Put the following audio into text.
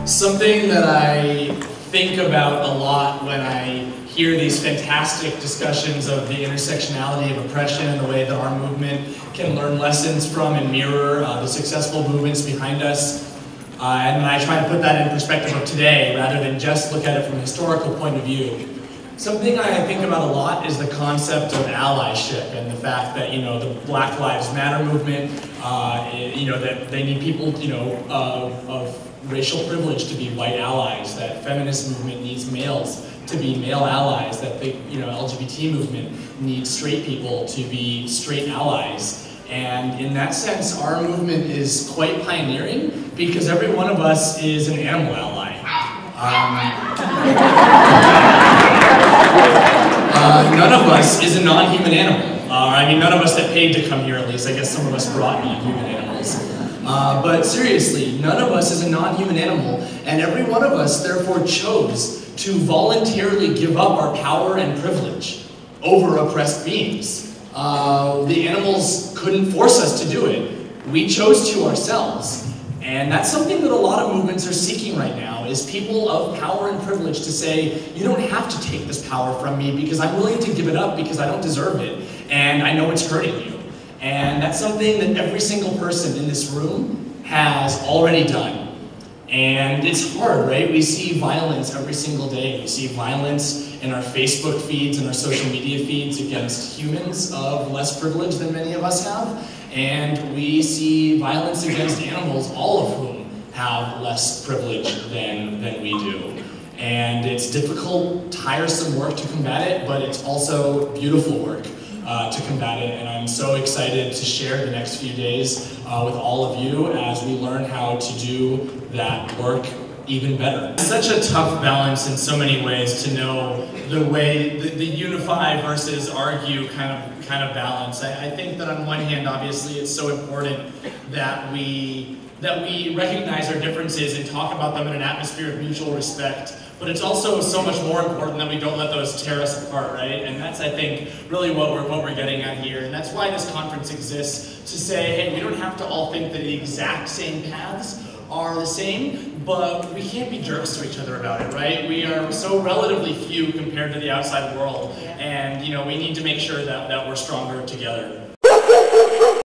Something that I think about a lot when I hear these fantastic discussions of the intersectionality of oppression and the way that our movement can learn lessons from and mirror the successful movements behind us. And I try to put that in perspective of today rather than just look at it from a historical point of view. Something I think about a lot is the concept of allyship and the fact that, the Black Lives Matter movement, that they need people, of racial privilege to be white allies, that feminist movement needs males to be male allies, that the LGBT movement needs straight people to be straight allies. And in that sense, our movement is quite pioneering because every one of us is an animal ally. None of us is a non-human animal. None of us that paid to come here, at least. I guess some of us brought non-human animals. But seriously, none of us is a non-human animal, and every one of us therefore chose to voluntarily give up our power and privilege over oppressed beings. The animals couldn't force us to do it. We chose to ourselves. And that's something that a lot of movements are seeking right now, is people of power and privilege to say, you don't have to take this power from me because I'm willing to give it up because I don't deserve it, and I know it's hurting you. And that's something that every single person in this room has already done. And it's hard, right? We see violence every single day. We see violence in our Facebook feeds and our social media feeds against humans of less privilege than many of us have. And we see violence against animals, all of whom have less privilege than we do. And it's difficult, tiresome work to combat it, but it's also beautiful work to combat it. And I'm so excited to share the next few days with all of you as we learn how to do that work even better. It's such a tough balance in so many ways to know the way, the unify versus argue kind of balance. I think that on one hand, obviously, it's so important that we recognize our differences and talk about them in an atmosphere of mutual respect. But it's also so much more important that we don't let those tear us apart, right? And that's, I think, really what we're getting at here. And that's why this conference exists, to say, hey, we don't have to all think that the exact same paths are the same, but we can't be jerks to each other about it, right? We are so relatively few compared to the outside world, and we need to make sure that we're stronger together.